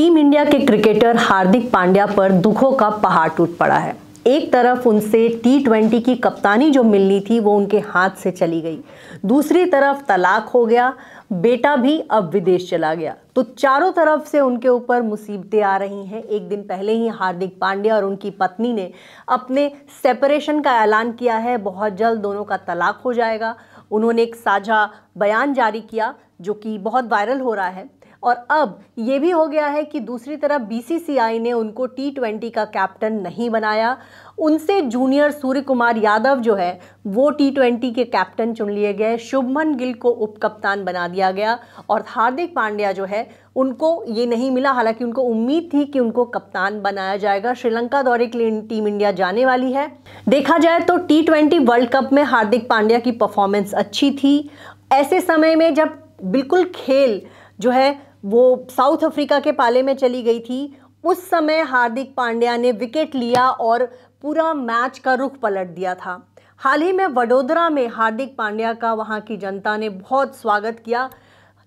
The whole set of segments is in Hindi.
टीम इंडिया के क्रिकेटर हार्दिक पांड्या पर दुखों का पहाड़ टूट पड़ा है। एक तरफ उनसे T20 की कप्तानी जो मिलनी थी वो उनके हाथ से चली गई, दूसरी तरफ तलाक हो गया, बेटा भी अब विदेश चला गया। तो चारों तरफ से उनके ऊपर मुसीबतें आ रही हैं। एक दिन पहले ही हार्दिक पांड्या और उनकी पत्नी ने अपने सेपरेशन का ऐलान किया है। बहुत जल्द दोनों का तलाक हो जाएगा। उन्होंने एक साझा बयान जारी किया जो कि बहुत वायरल हो रहा है। और अब ये भी हो गया है कि दूसरी तरफ BCCI ने उनको T20 का कैप्टन नहीं बनाया। उनसे जूनियर सूर्य कुमार यादव जो है वो T20 के कैप्टन चुन लिए गए। शुभमन गिल को उप कप्तान बना दिया गया और हार्दिक पांड्या जो है उनको ये नहीं मिला। हालांकि उनको उम्मीद थी कि उनको कप्तान बनाया जाएगा। श्रीलंका दौरे के लिए टीम इंडिया जाने वाली है। देखा जाए तो T20 वर्ल्ड कप में हार्दिक पांड्या की परफॉर्मेंस अच्छी थी। ऐसे समय में जब बिल्कुल खेल जो है वो साउथ अफ्रीका के पाले में चली गई थी, उस समय हार्दिक पांड्या ने विकेट लिया और पूरा मैच का रुख पलट दिया था। हाल ही में वडोदरा में हार्दिक पांड्या का वहां की जनता ने बहुत स्वागत किया।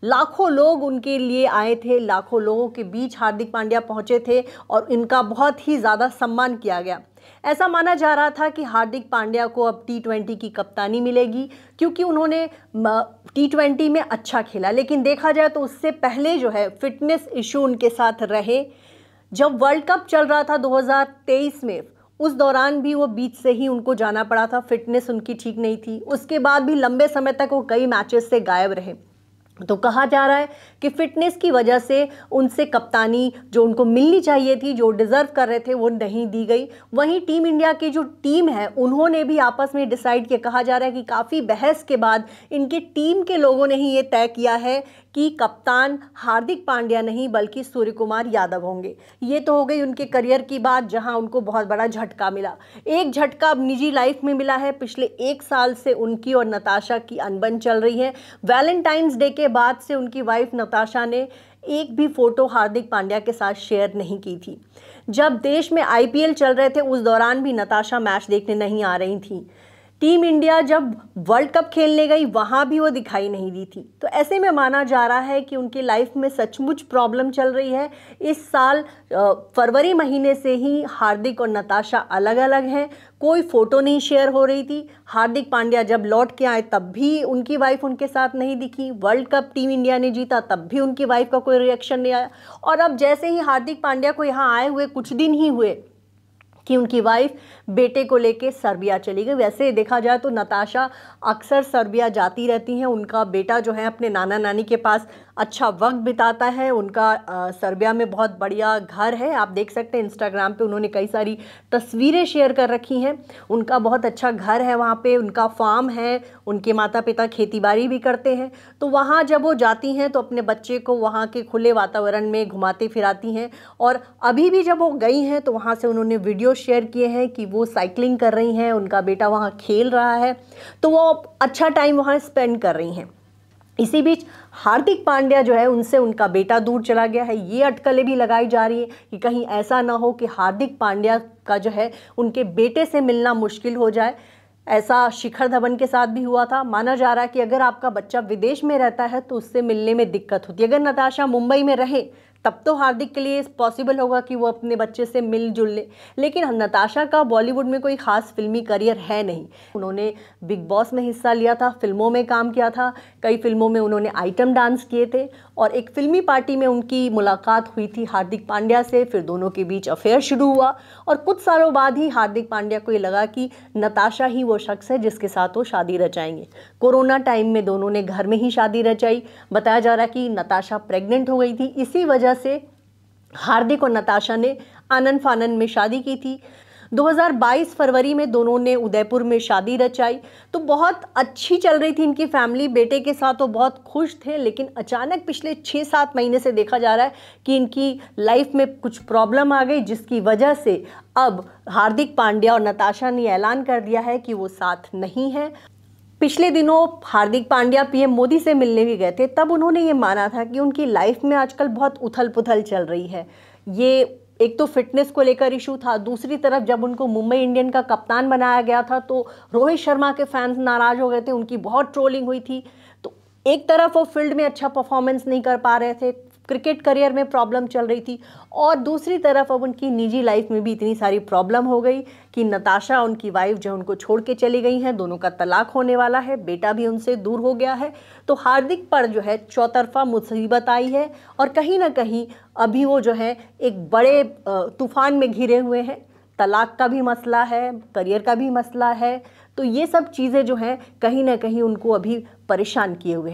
लाखों लोग उनके लिए आए थे, लाखों लोगों के बीच हार्दिक पांड्या पहुंचे थे और इनका बहुत ही ज़्यादा सम्मान किया गया। ऐसा माना जा रहा था कि हार्दिक पांड्या को अब T20 की कप्तानी मिलेगी क्योंकि उन्होंने T20 में अच्छा खेला। लेकिन देखा जाए तो उससे पहले जो है फिटनेस इशू उनके साथ रहे। जब वर्ल्ड कप चल रहा था 2023 में, उस दौरान भी वो बीच से ही उनको जाना पड़ा था। फिटनेस उनकी ठीक नहीं थी। उसके बाद भी लंबे समय तक वो कई मैचेस से गायब रहे। तो कहा जा रहा है कि फिटनेस की वजह से उनसे कप्तानी जो उनको मिलनी चाहिए थी, जो डिज़र्व कर रहे थे, वो नहीं दी गई। वहीं टीम इंडिया की जो टीम है उन्होंने भी आपस में डिसाइड किया। कहा जा रहा है कि काफ़ी बहस के बाद इनकी टीम के लोगों ने ही ये तय किया है कि कप्तान हार्दिक पांड्या नहीं बल्कि सूर्य कुमार यादव होंगे। ये तो हो गई उनके करियर की बात, जहां उनको बहुत बड़ा झटका मिला। एक झटका अब निजी लाइफ में मिला है। पिछले 1 साल से उनकी और नताशा की अनबन चल रही है। वैलेंटाइंस डे के बाद से उनकी वाइफ नताशा ने एक भी फोटो हार्दिक पांड्या के साथ शेयर नहीं की थी। जब देश में IPL चल रहे थे उस दौरान भी नताशा मैच देखने नहीं आ रही थी। टीम इंडिया जब वर्ल्ड कप खेलने गई वहां भी वो दिखाई नहीं दी थी। तो ऐसे में माना जा रहा है कि उनकी लाइफ में सचमुच प्रॉब्लम चल रही है। इस साल फरवरी महीने से ही हार्दिक और नताशा अलग अलग हैं। कोई फोटो नहीं शेयर हो रही थी। हार्दिक पांड्या जब लौट के आए तब भी उनकी वाइफ उनके साथ नहीं दिखी। वर्ल्ड कप टीम इंडिया ने जीता तब भी उनकी वाइफ का कोई रिएक्शन नहीं आया। और अब जैसे ही हार्दिक पांड्या को यहाँ आए हुए कुछ दिन ही हुए कि उनकी वाइफ बेटे को लेके सर्बिया चली गई। वैसे देखा जाए तो नताशा अक्सर सर्बिया जाती रहती हैं। उनका बेटा जो है अपने नाना नानी के पास अच्छा वक्त बिताता है। उनका सर्बिया में बहुत बढ़िया घर है। आप देख सकते हैं इंस्टाग्राम पे उन्होंने कई सारी तस्वीरें शेयर कर रखी हैं। उनका बहुत अच्छा घर है वहाँ पे, उनका फार्म है। उनके माता पिता खेतीबाड़ी भी करते हैं। तो वहाँ जब वो जाती हैं तो अपने बच्चे को वहाँ के खुले वातावरण में घुमाती फिराती हैं। और अभी भी जब वो गई हैं तो वहाँ से उन्होंने वीडियो शेयर किए हैं कि वो साइकिलिंग कर रही हैं, उनका बेटा वहाँ खेल रहा है। तो वो अच्छा टाइम वहाँ स्पेंड कर रही हैं। इसी बीच हार्दिक पांड्या जो है उनसे उनका बेटा दूर चला गया है। ये अटकलें भी लगाई जा रही है कि कहीं ऐसा ना हो कि हार्दिक पांड्या का जो है उनके बेटे से मिलना मुश्किल हो जाए। ऐसा शिखर धवन के साथ भी हुआ था। माना जा रहा है कि अगर आपका बच्चा विदेश में रहता है तो उससे मिलने में दिक्कत होती है। अगर नताशा मुंबई में रहे तब तो हार्दिक के लिए पॉसिबल होगा कि वो अपने बच्चे से मिल जुल ले। लेकिन नताशा का बॉलीवुड में कोई खास फिल्मी करियर है नहीं। उन्होंने बिग बॉस में हिस्सा लिया था, फिल्मों में काम किया था, कई फिल्मों में उन्होंने आइटम डांस किए थे और एक फिल्मी पार्टी में उनकी मुलाकात हुई थी हार्दिक पांड्या से। फिर दोनों के बीच अफेयर शुरू हुआ और कुछ सालों बाद ही हार्दिक पांड्या को ये लगा कि नताशा ही वो शख्स है जिसके साथ वो शादी रचाएंगे। कोरोना टाइम में दोनों ने घर में ही शादी रचाई। बताया जा रहा है कि नताशा प्रेग्नेंट हो गई थी। इसी वजह से हार्दिक और नताशा ने आनन फानन में शादी की थी। 2022 फरवरी में दोनों ने उदयपुर में शादी रचाई। तो बहुत अच्छी चल रही थी इनकी फैमिली। बेटे के साथ वो बहुत खुश थे। लेकिन अचानक पिछले 6-7 महीने से देखा जा रहा है कि इनकी लाइफ में कुछ प्रॉब्लम आ गई, जिसकी वजह से अब हार्दिक पांड्या और नताशा ने ऐलान कर दिया है कि वो साथ नहीं है। पिछले दिनों हार्दिक पांड्या PM मोदी से मिलने भी गए थे। तब उन्होंने ये माना था कि उनकी लाइफ में आजकल बहुत उथल पुथल चल रही है। ये एक तो फिटनेस को लेकर इशू था, दूसरी तरफ जब उनको मुंबई इंडियन का कप्तान बनाया गया था तो रोहित शर्मा के फैंस नाराज हो गए थे, उनकी बहुत ट्रोलिंग हुई थी। तो एक तरफ वो फील्ड में अच्छा परफॉर्मेंस नहीं कर पा रहे थे, क्रिकेट करियर में प्रॉब्लम चल रही थी, और दूसरी तरफ अब उनकी निजी लाइफ में भी इतनी सारी प्रॉब्लम हो गई कि नताशा उनकी वाइफ जो उनको छोड़ के चली गई हैं, दोनों का तलाक होने वाला है, बेटा भी उनसे दूर हो गया है। तो हार्दिक पर जो है चौतरफा मुसीबत आई है, और कहीं ना कहीं अभी वो जो है एक बड़े तूफान में घिरे हुए हैं। तलाक का भी मसला है, करियर का भी मसला है, तो ये सब चीज़ें जो हैं कहीं ना कहीं उनको अभी परेशान किए हुए हैं।